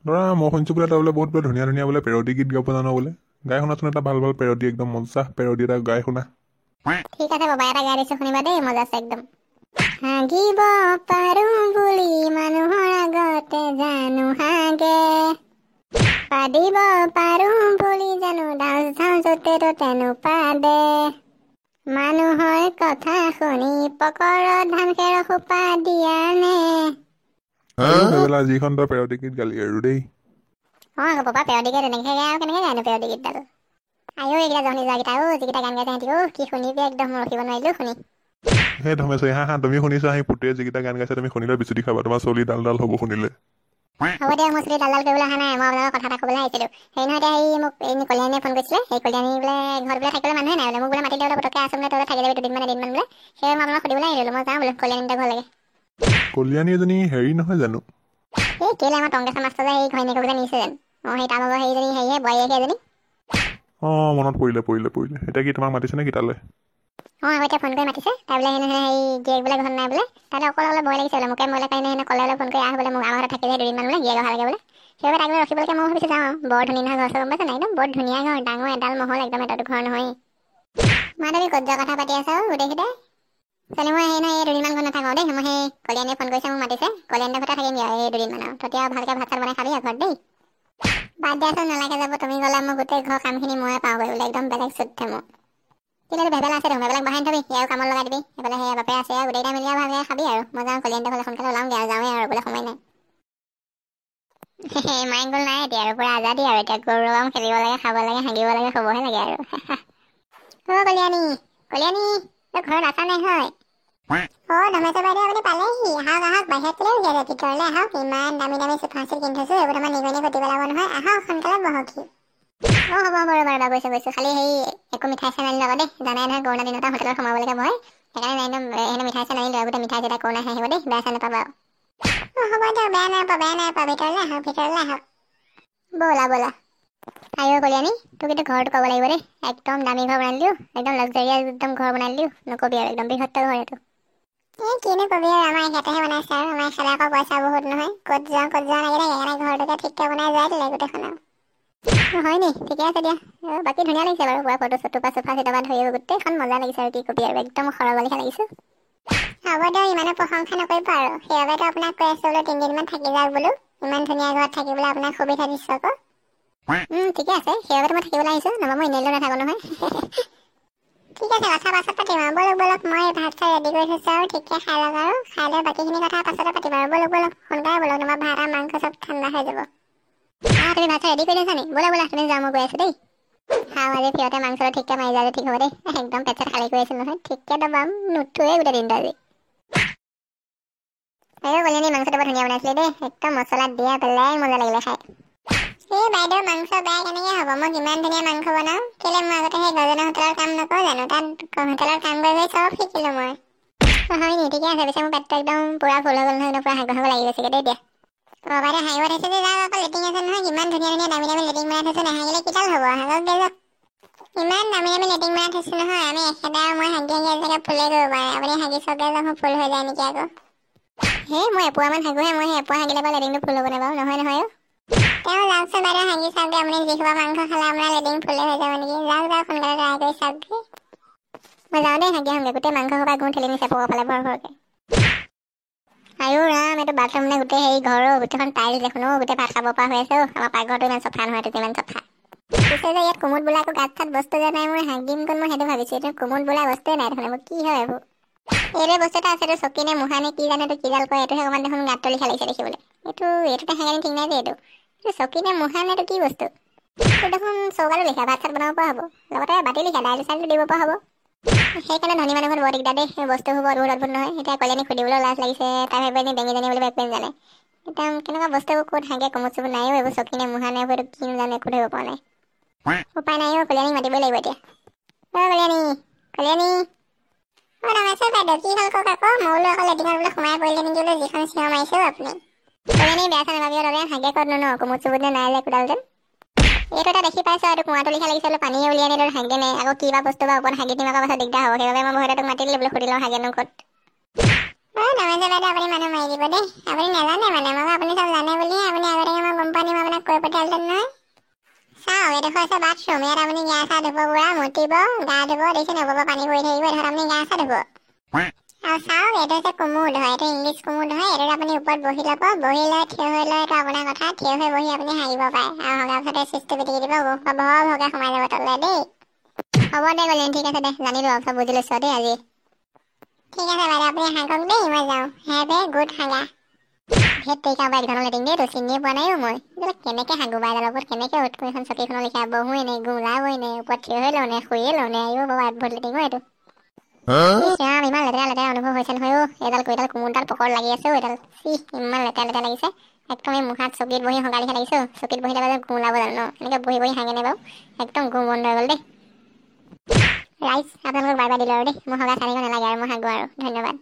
ধৰা মই শুনিছোঁ বোলে তই বোলে বহুত বোলে ধুনীয়া ধুনীয়া বোলে পেৰডি গীত গাব জানো বোলে। গাই শুনাচোন এটা ভাল ভাল পেৰডি, একদম মজা পেৰডি এটা গাই শুনা। ঠিক আছে বাবা, এটা গাই দিছোঁ শুনিবা দেই, মজা আছে একদম। হাগিব পাৰোঁ বুলি মানুহৰ আগতে জানো হাগে, পাদিব পাৰোঁ বুলি জানো ডাউচ ধাউচ য'তে ত'তে নোপাদে, মানুহৰ কথা শুনি পকৰত ধান খেৰ সোপা দিয়া নে। সেইবেলা যিখন তই পেৰডি গীত গালি আৰু দেই। আকৌ পাপা পেৰডি গীত তেনেকৈ গায় আৰু কেনেকৈ গায়নো পেৰডি গীতডাল। আয়ো এইকেইটা জহনি যোৱাকেইটা যিকেইটা গান গাইছে সিহঁতি কি শুনিবি একদম ৰখিব নোৱাৰিলোঁ শুনি। সেই ধমেশ্বৰী হা তুমি শুনিছা সেই পুতেৰে যিকেইটা গান গাইছে তুমি শুনিলে বিচুতি খাবা, তোমাৰ চলি ডাল ডাল হ'ব শুনিলে। হ'ব দিয়ক, মোৰ চুলি ডাল কৰিবলৈ অহা নাই, মই আপোনালোকৰ কথা এটা ক'বলৈ আহিছিলোঁ। সেই নহয় এতিয়া সেই মোক এই কল্যাণীয়ে ফোন কৰিছিলে, সেই কল্যাণী বোলে ঘৰত বোলে থাকিবলৈ মানুহে নাই বোলে, মোক বোলে মাতি দিওঁ পটককৈ আছোঁ বোলে, তই থাকি যাবি দুদিনমান এদিনমান বোলে। সেই মই আপোনালোকক সুধিবলৈ আহিলোঁ, মই যাওঁ বোলে কল্যাণীহঁতৰ ঘৰলৈকে। কল্যাণী এজনী হেৰি নহয় জানো? এই কেলে আমাৰ টংকেশ্বৰ মাষ্টৰ যে এই ঘৈণীয়েকক যে নিছে যেন, মই সেই তাৰ লগত সেইজনী হেৰিহে বোৱাৰীয়েকে এজনী। মনত পৰিলে। এতিয়া কি তোমাক মাতিছে নেকি তালৈ? আকৌ এতিয়া ফোন কৰি মাতিছে, তাই বোলে সেই গিয়েক বোলে ঘৰত নাই বোলে, তাতে অকলে ভয় লাগিছে বোলে, মোকে কাৰণে কলেলৈ ফোন কৰি আহ বোলে, মোক আমাৰ ঘৰতে থাকি যায় দুদিনমান বোলে, গিয়েক অহালৈকে বোলে। সেইবাবে তাক ৰখিবলৈকে মই ভাবিছোঁ যাওঁ। বৰ ধুনীয়া নহয় ঘৰ চৰ, গম পাইছে নাই? একদম বৰ ধুনীয়া ঘৰ, ডাঙৰ এডাল মহল, একদম এটা ঘৰ নহয়। মই তুমি ক'ত যোৱা কথা পাতি আছা গোটেইকেইটাই? ছোৱালী মই সেই নহয় এই দুদিনমান ঘৰত নাথাকোঁ দেই, মই সেই কল্যাণীয়ে ফোন কৰিছে, মোক মাতিছে, কল্যাণীৰ ঘৰতে থাকিম আৰু এই দুদিনমান আৰু, তেতিয়া ভালকৈ ভাত চাত বনাই খাবি আৰু ঘৰত দেই। বাদ দিয়াচোন, নালাগে যাব, তুমি গ'লে মই গোটেই ঘৰ কামখিনি ময়ে পাওঁ বোলে, একদম বেলেগ চুটে মোৰ। কিন্তু ভেবেলা আছে দেখোন, ভেবেলাক বহাই থবি, ইয়াৰ কামত লগাই দিবি, সেইফালে সেই বাপে আছে আৰু গোটেইটা মিলি আৰু ভালকৈ খাবি আৰু। মই যাওঁ কল্যাণীহঁতৰ ঘৰলৈ সোনকালে ওলাওঁগৈ আৰু, যাওঁৱে আৰু বোলে সময় নাই। মাইক গ'ল নাই এতিয়া আৰু, পুৰা আজাদী আৰু এতিয়া, গৰু ৰম খেলিব লাগে, খাব লাগে, হাগিব লাগে, শুবহে লাগে আৰু। কল্যাণী তই ঘৰত আছা নাই হয়? ধমেশ্বৰ বাইদেউ আপুনি পালেহি, আহক বাহিৰত কেলৈ উলিয়ালে, ভিতৰলৈ আহক, ইমান দামী দামী চোফা চেট কিনি থৈছোঁ, এইবোৰ আমাৰ নিগনিয়ে কুটি পেলাব নহয়, আহক সোনকালে বহকহি। হ'ব ৰ'বা গৈছোঁ, খালি সেই একো মিঠাই চিঠাই নানিলো আকৌ দেই, জানাই নহয় কৰোণা দিনত হোটেলত সোমাবলৈকে ভয়, সেইকাৰণে একদম মিঠাই চিঠাই নানিলো, গোটেই মিঠাই যেতিয়া কৰোণা আহিব দেই, বেয়া চেয়া নাপাবা আৰু। হ'ব দিয়ক, বেয়া নাই পোৱা, ভিতৰলৈ আহক। ব'লা। আইঅ কল্যাণী, তোক কিন্তু ঘৰটো ক'ব লাগিব দেই, একদম দামী ঘৰ বনাই দিলোঁ, একদম লাক্সাৰিয়াছ একদম ঘৰ বনাই দিলোঁ, নকবি আৰু একদম বৃহত্ত ঘৰ এইটো। কিনো কবি আৰু, আমাৰ ইয়াতেহে বনাইছে আৰু, আমাৰ এইফালে আকৌ পইচা বহুত নহয়, ক'ত যোৱা লাগি থাকে, সেইকাৰণে ঘৰটোকে ঠিককৈ বনাই যোৱাই দিলে গোটেইখন আৰু। হয় নি, ঠিকে আছে দিয়া, বাকী ধুনীয়া লাগিছে বাৰু, পুৰা ফটো চটো পৰা চোফা চিটৰ পৰা ধৰি গোটেইখন মজা লাগিছে আৰু কি কবি আৰু, একদম সৰল লিখা লাগিছে। হ'ব দিয়ক, ইমানো প্ৰশংসা নকৰিব আৰু, সেইবাবেতো আপোনাক কৈ আছোঁ বোলো 3 দিনমান থাকি যাওক বোলো, ইমান ধুনীয়া ঘৰত থাকিবলৈ আপোনাক সুবিধা দিছোঁ আকৌ। ঠিকে আছে, সেইবাবেতো মই থাকিবলৈ আহিছোঁ, নহ'বা মই এনেই নাথাকোঁ নহয়। ঠিক আছে, কথা পাছত পাতিম আৰু, ব'লক মই ভাত চাত ৰেডি কৰি থৈছোঁ আৰু, ঠিককৈ খাই লওক আৰু, খাই লৈ বাকীখিনি কথা পাছতে পাতিম আৰু, ব'লক সোনকালে ব'লক, তোমাৰ ভাত আৰু মাংস চব ঠাণ্ডা হৈ যাব। তুমি ভাত চাত ৰেডি কৰি লৈছা নি? ব'লা তুমি যাওঁ, মই গৈ আছোঁ দেই। আজি ফিৰতে মাংসটো ঠিককৈ মাৰি যায় ঠিক হ'ব দেই, একদম পেট চেট খালী কৰি আছোঁ নহয়, ঠিককৈ দবাম, নুঠোৱে গোটেই দিনটো আজি। কল্যাণী মাংসটো বৰ ধুনীয়া বনাইছিলে দেই, একদম মছলা দিয়া বেলেগ মজা লাগিলে খাই। বাইদেউ মাংস বেয়া কেনেকৈ হ'ব, মই কিমান ধুনীয়া মাংস বনাওঁ, কেলৈ মই আগতে সেই গজনা হোটেলৰ কাম নকৰোঁ জানো, তাত হোটেলত কাম কৰি চব শিকিলোঁ মই। হয় নি, ঠিকে আছে, পিছে মোৰ পেটটো একদম পুৰা ফুল হৈ গ'ল নহয়, পুৰা হাগা লাগি গৈছেগৈ দেই এতিয়া। বাইদেউ হাঁহিব থৈছে যে, যাওক আকৌ লেটিং আছে নহয়, কিমান ধুনীয়া দামী লেটিং বনাই থৈছোঁ, নাহাগিলে কিডাল হ'ব, হাগক দে যাওক। ইমান দামী লেটিং বনাই থৈছোঁ নহয়, আমি একেবাৰে আৰু মই হাগি আজিলৈকে ফুলে কৰিব পাৰে, আপুনি হাগি চাওঁকে যাওক ফুল হৈ যায় নেকি আকৌ। মই এপোৱামান হাগোহে, মই সেই এপোৱা হাগিলে বাৰু লেটিংটো ফুল হ'বনে বাৰু, নহয় তেওঁ যাওকচোন বাইদেউ হাগি চাওঁকে, আপুনি যি সোপা মাংস খালে আপোনাৰ লেটিং ফুলে হৈ যাব নেকি, যাওক সোনকালে ট্ৰাই কৰি চাওকহি। মই যাওঁ দেই হাগি আহোঁগৈ, গোটেই মাংস সোপা ঠেলি নিছে পকৰ ফালে ভৰকৈ। আইঅ ৰাম, এইটো বাথৰুম নে গোটেই হেৰি ঘৰৰ গোটেইখন টাইলছ দেখোন, গোটেই ভাত খাব পৰা হৈ আছে, আমাৰ পাকঘৰটো ইমান চফা নহয়, এইটো ইমান চফা। পিছে যে ইয়াত কোমোদ বোলা আকৌ গাঁত চাত বস্তু যে নাই, মই হাগিম ক'ত মই সেইটো ভাবিছোঁ, এইটো কোমোদ বোলা বস্তুৱে নাই দেখোন, এইবোৰ কি হয় এইবোৰ। এইটো বস্তু এটা আছে, এইটো চকী নে মুহা নে কি জানো, এইটো কিডাল কয়, এইটোহে অকণমান দেখোন গাঁতটো লিখা লাগিছে দেখিবলৈ। এইটোতে হাগিলে ঠিক নাই যে, এইটো চকী নে মুহা নে এইটো কি বস্তু, এইটো দেখোন চৌকাটো লিখা, ভাত চাত বনাব পৰা হ'ব, লগতে বাতি লিখা, দাইল চাইলটো দিব পৰা হ'ব। সেইকাৰণে ধনী মানুহৰ বৰ দিগদাৰ দেই, বস্তুবোৰ বৰ অদ্ভুত নহয়, এতিয়া কল্যাণীক সুধিবলৈ লাজ লাগিছে, তাই ভাবিব বেঙীজনী বুলি একোৱেই জানে, একদম কেনেকুৱা বস্তুবোৰ ক'ত হাগে, কোমোদ চোমোদ নাইও, এইবোৰ চকী নে মুহা নে এইবোৰ কি জানো, একো ধৰিব পৰা নাই। উপায় নাই কল্যাণীক মাতিবই লাগিব এতিয়া। কল্যাণী ধমেশ্বৰ বাইদেউ, কি হ'ল কওক আকৌ, মই বোলো আকৌ লেটিঙত বোলে সোমাই পৰিলে নেকি বোলো, যিখন চিঞৰ মাৰিছেও আপুনি। কল্যাণী বেয়া চেয়া নাপাবি দাদা, হাগে ক'ত ন, কোমোদ চোমোদ নে নাই যে কোডাল যেন। এইটো এটা দেখি পাইছোঁ, এইটো কুঁৱাটো লিখা লাগিছে, বোলো পানীয়ে উলিয়াই আনিলোঁ, হাগে নে আকৌ কিবা বস্তু বা ওপৰত হাগি দিম আকৌ পাছত দিগদাৰ হ'ব, সেইবাবে মই ভয়তে তোক মাতি দিলোঁ, বোলো সুধি লওঁ হাগেনো ক'ত। ধমেশ্বৰ বাইদেউ আপুনি মানুহ মাৰি দিব দেই, আপুনি নাজানে মানে, মই আপুনি চব জানে বুলিহে আপুনি আগতীয়াকৈ মই গম পানী মই আপোনাক কৈ পঠিয়ালহেঁতেন নহয় চাওক এডোখৰ আছে বাথৰুম ইয়াত আপুনি গা চা ধুব পুৰা মতিব গা ধুব দেখিছে ওপৰৰ পৰা পানী পৰি থাকিব এইডোখৰত আপুনি গা চা ধুব আৰু চাওক এইটো হৈছে কুমুদ হয় এইটো ইংলিছ কুমুদ হয় এইটোত আপুনি ওপৰত বহি ল'ব বহি লৈ থিয় হৈ লৈ এইটো আপোনাৰ কথা থিয় হৈ বহি আপুনি হাগিব পাৰে আৰু হগাৰ পিছতে চুইচটো পিটিকি দিব ভৰকে সোমাই যাব তললৈ দেই হ'ব দে গ'লেন ঠিক আছে দে জানিলোঁ আৰু চব বুজি লৈছোঁ দেই আজি ঠিক আছে বাইদেউ আপুনি হাগক দেই মই যাওঁ হেভ এ গুড হাগা ধেত তেৰিকা বাইকখনৰ লেটিং দেই তো চিনিয়ে পোৱা নাইও মই কেনেকৈ হাগো বাইকৰ লগত কেনেকৈ উঠো এখন চকীখনৰ লিখা বহোৱেই নে গোলাবই নে ওপৰত থিয় হৈ লওঁ নে শুয়ে লওঁ নে আইও বাবা বহুত লেটিং এইটো ইমান লেতেৰা লেতেৰা অনুভৱ হৈছে নহয় এইডাল কোমোডাল পকৰ লাগি আছে এইডাল ইমান লেতেৰা লেতেৰা লাগিছে একদম এই মুখাত চকীত বহি হগা লিখা লাগিছে চকীত বহি লাগে গো ওলাব জানো ন এনেকৈ বহি বহি হাগেনে বাৰু একদম গো বন্ধ হৈ গ'ল দেই ৰাইজ আপোনালোকক বাই বাই দিলোঁ আৰু দেই মই হগা চাৰিব নালাগে আৰু মই হাগো আৰু ধন্যবাদ